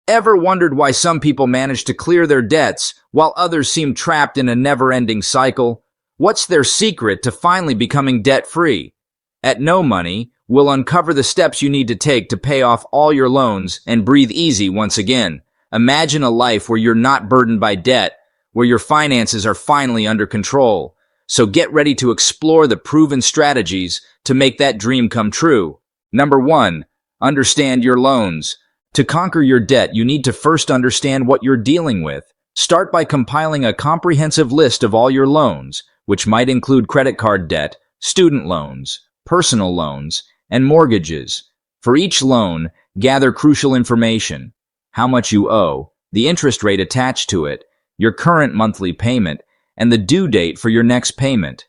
Ever wondered why some people manage to clear their debts while others seem trapped in a never-ending cycle? What's their secret to finally becoming debt-free? At No Money, we'll uncover the steps you need to take to pay off all your loans and breathe easy once again. Imagine a life where you're not burdened by debt, where your finances are finally under control. So get ready to explore the proven strategies to make that dream come true. Number 1. Understand your loans. To conquer your debt, you need to first understand what you're dealing with. Start by compiling a comprehensive list of all your loans, which might include credit card debt, student loans, personal loans, and mortgages. For each loan, gather crucial information: how much you owe, the interest rate attached to it, your current monthly payment, and the due date for your next payment.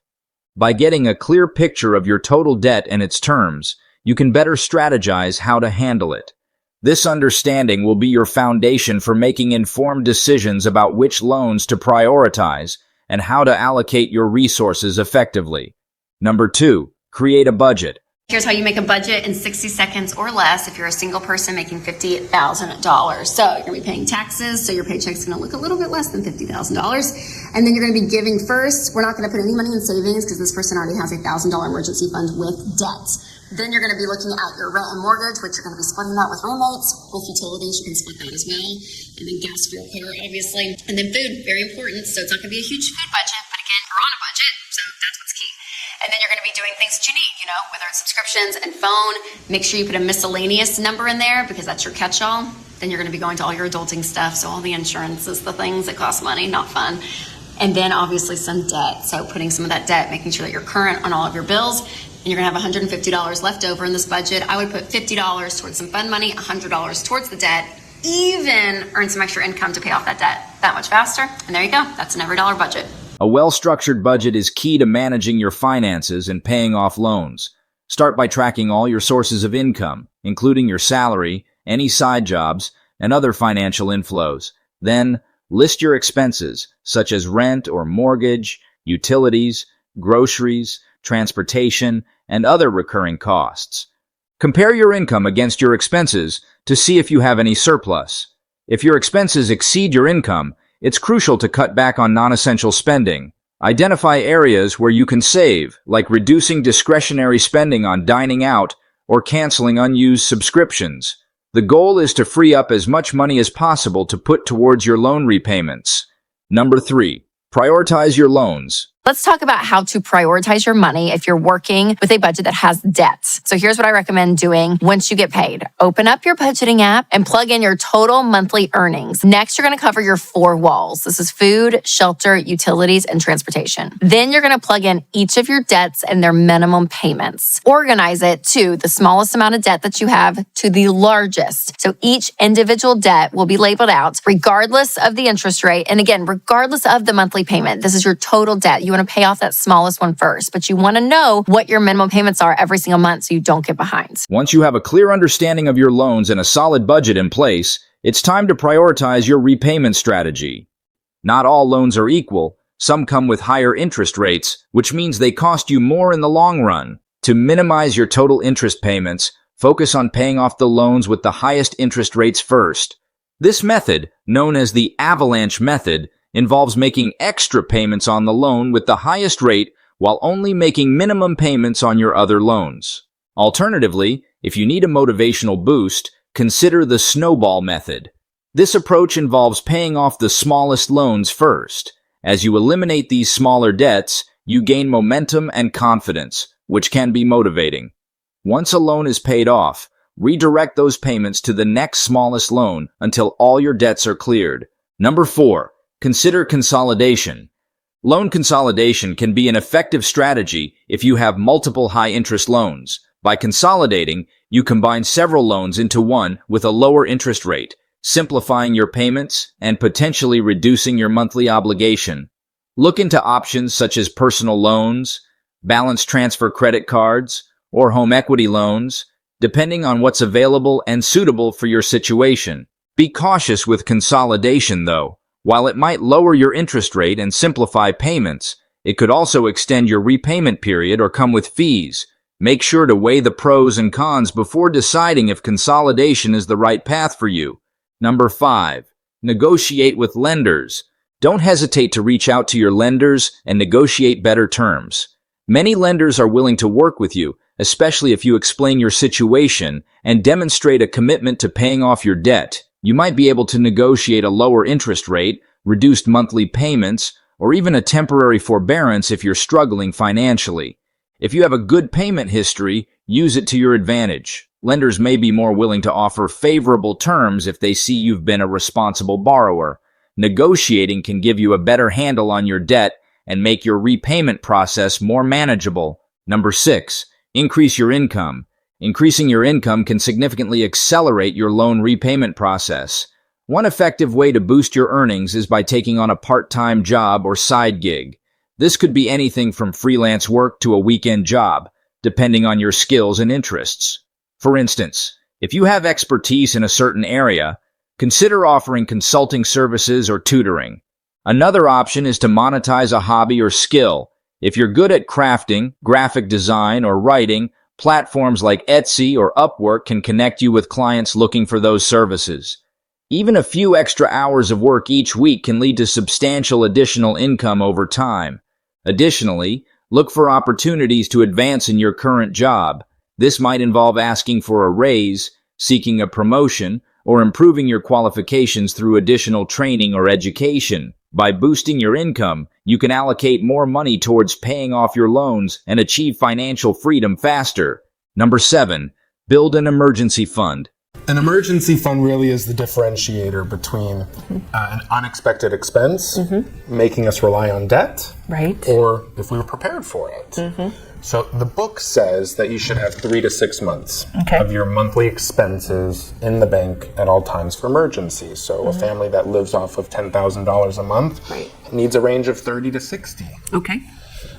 By getting a clear picture of your total debt and its terms, you can better strategize how to handle it. This understanding will be your foundation for making informed decisions about which loans to prioritize and how to allocate your resources effectively. Number 2, create a budget. Here's how you make a budget in 60 seconds or less if you're a single person making $50,000. So you're going to be paying taxes, so your paycheck's going to look a little bit less than $50,000. And then you're going to be giving first. We're not going to put any money in savings because this person already has a $1,000 emergency fund with debt. Then you're going to be looking at your rent and mortgage, which you're going to be splitting that with roommates. With utilities, you can split that as well. And then gas for your car, obviously. And then food, very important. So it's not going to be a huge food budget, but again, you're on a budget, so that's what's key. And then you're going to be doing things that you need, whether it's subscriptions and phone. Make sure you put a miscellaneous number in there because that's your catch-all. Then you're going to be going to all your adulting stuff. So all the insurances, the things that cost money, not fun. And then obviously some debt. So putting some of that debt, making sure that you're current on all of your bills. And you're going to have $150 left over in this budget. I would put $50 towards some fun money, $100 towards the debt, even earn some extra income to pay off that debt that much faster. And there you go. That's an every dollar budget. A well-structured budget is key to managing your finances and paying off loans. Start by tracking all your sources of income, including your salary, any side jobs, and other financial inflows. Then, list your expenses, such as rent or mortgage, utilities, groceries, transportation, and other recurring costs. Compare your income against your expenses to see if you have any surplus. If your expenses exceed your income, it's crucial to cut back on non-essential spending. Identify areas where you can save, like reducing discretionary spending on dining out or canceling unused subscriptions. The goal is to free up as much money as possible to put towards your loan repayments. Number 3, prioritize your loans. Let's talk about how to prioritize your money if you're working with a budget that has debt. So here's what I recommend doing once you get paid. Open up your budgeting app and plug in your total monthly earnings. Next, you're going to cover your 4 walls. This is food, shelter, utilities, and transportation. Then you're going to plug in each of your debts and their minimum payments. Organize it to the smallest amount of debt that you have to the largest. So each individual debt will be labeled out regardless of the interest rate. And again, regardless of the monthly payment. This is your total debt. You want to pay off that smallest one first, but you want to know what your minimum payments are every single month so you don't get behind. Once you have a clear understanding of your loans and a solid budget in place, it's time to prioritize your repayment strategy. Not all loans are equal. Some come with higher interest rates, which means they cost you more in the long run. To minimize your total interest payments, focus on paying off the loans with the highest interest rates first. This method, known as the avalanche method, involves making extra payments on the loan with the highest rate while only making minimum payments on your other loans. Alternatively, if you need a motivational boost, consider the snowball method. This approach involves paying off the smallest loans first. As you eliminate these smaller debts, you gain momentum and confidence, which can be motivating. Once a loan is paid off, redirect those payments to the next smallest loan until all your debts are cleared. Number 4. Consider consolidation. Loan consolidation can be an effective strategy if you have multiple high-interest loans. By consolidating, you combine several loans into one with a lower interest rate, simplifying your payments and potentially reducing your monthly obligation. Look into options such as personal loans, balance transfer credit cards, or home equity loans, depending on what's available and suitable for your situation. Be cautious with consolidation, though. While it might lower your interest rate and simplify payments, it could also extend your repayment period or come with fees. Make sure to weigh the pros and cons before deciding if consolidation is the right path for you. Number 5. Negotiate with lenders. Don't hesitate to reach out to your lenders and negotiate better terms. Many lenders are willing to work with you, especially if you explain your situation and demonstrate a commitment to paying off your debt. You might be able to negotiate a lower interest rate, reduced monthly payments, or even a temporary forbearance if you're struggling financially. If you have a good payment history, use it to your advantage. Lenders may be more willing to offer favorable terms if they see you've been a responsible borrower. Negotiating can give you a better handle on your debt and make your repayment process more manageable. Number 6. Increase your income. Increasing your income can significantly accelerate your loan repayment process. One effective way to boost your earnings is by taking on a part-time job or side gig. This could be anything from freelance work to a weekend job, depending on your skills and interests. For instance, if you have expertise in a certain area, consider offering consulting services or tutoring. Another option is to monetize a hobby or skill. If you're good at crafting, graphic design, or writing, platforms like Etsy or Upwork can connect you with clients looking for those services. Even a few extra hours of work each week can lead to substantial additional income over time. Additionally, look for opportunities to advance in your current job. This might involve asking for a raise, seeking a promotion, or improving your qualifications through additional training or education. By boosting your income, you can allocate more money towards paying off your loans and achieve financial freedom faster. Number 7. Build an emergency fund. An emergency fund really is the differentiator between an unexpected expense, making us rely on debt, Right. or if we were prepared for it. So the book says that you should have 3 to 6 months of your monthly expenses in the bank at all times for emergencies. So a family that lives off of $10,000 a month needs a range of 30 to 60. Okay.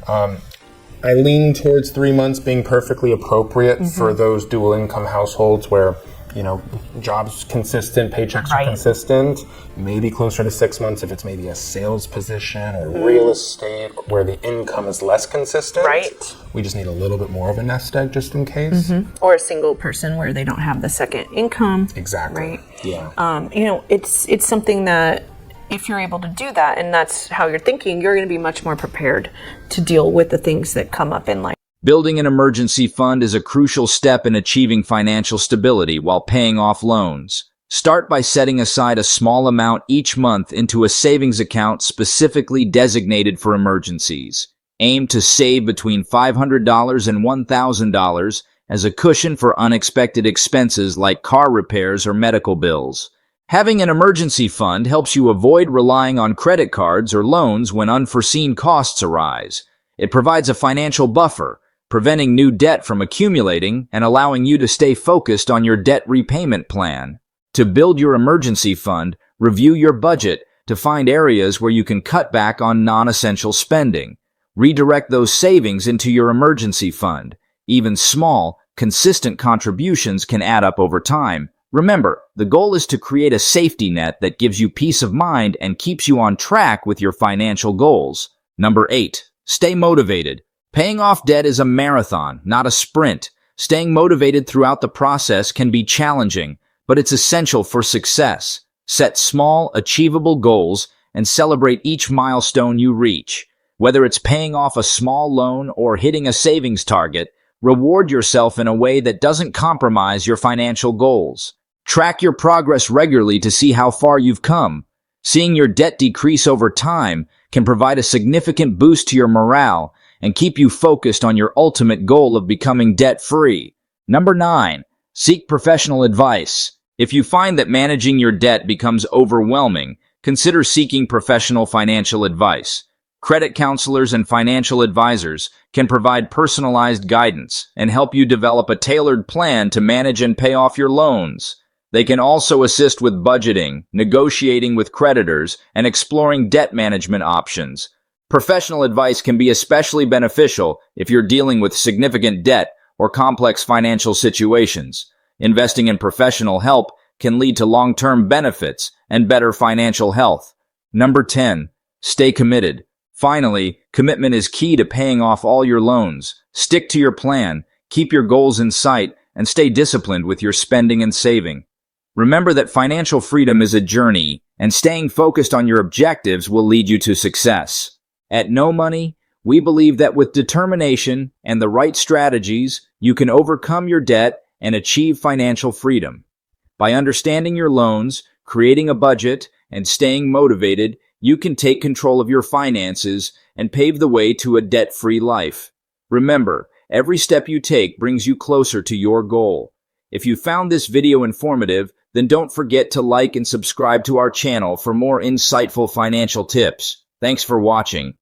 I lean towards 3 months being perfectly appropriate for those dual income households where, you know, jobs consistent, paychecks are consistent. Maybe closer to 6 months if it's maybe a sales position or real estate where the income is less consistent. Right. We just need a little bit more of a nest egg just in case. Or a single person where they don't have the second income. Exactly. Right. Yeah. You know, it's something that if you're able to do that and that's how you're thinking, you're going to be much more prepared to deal with the things that come up in life. Building an emergency fund is a crucial step in achieving financial stability while paying off loans. Start by setting aside a small amount each month into a savings account specifically designated for emergencies. Aim to save between $500 and $1,000 as a cushion for unexpected expenses like car repairs or medical bills. Having an emergency fund helps you avoid relying on credit cards or loans when unforeseen costs arise. It provides a financial buffer, preventing new debt from accumulating and allowing you to stay focused on your debt repayment plan. To build your emergency fund, review your budget to find areas where you can cut back on non-essential spending. Redirect those savings into your emergency fund. Even small, consistent contributions can add up over time. Remember, the goal is to create a safety net that gives you peace of mind and keeps you on track with your financial goals. Number 8. Stay motivated. Paying off debt is a marathon, not a sprint. Staying motivated throughout the process can be challenging, but it's essential for success. Set small, achievable goals and celebrate each milestone you reach. Whether it's paying off a small loan or hitting a savings target, reward yourself in a way that doesn't compromise your financial goals. Track your progress regularly to see how far you've come. Seeing your debt decrease over time can provide a significant boost to your morale and keep you focused on your ultimate goal of becoming debt-free. Number 9. Seek professional advice. If you find that managing your debt becomes overwhelming, consider seeking professional financial advice. Credit counselors and financial advisors can provide personalized guidance and help you develop a tailored plan to manage and pay off your loans. They can also assist with budgeting, negotiating with creditors, and exploring debt management options. Professional advice can be especially beneficial if you're dealing with significant debt or complex financial situations. Investing in professional help can lead to long-term benefits and better financial health. Number 10. Stay committed. Finally, commitment is key to paying off all your loans. Stick to your plan, keep your goals in sight, and stay disciplined with your spending and saving. Remember that financial freedom is a journey, and staying focused on your objectives will lead you to success. At No Money, we believe that with determination and the right strategies, you can overcome your debt and achieve financial freedom. By understanding your loans, creating a budget, and staying motivated, you can take control of your finances and pave the way to a debt-free life. Remember, every step you take brings you closer to your goal. If you found this video informative, then don't forget to like and subscribe to our channel for more insightful financial tips. Thanks for watching.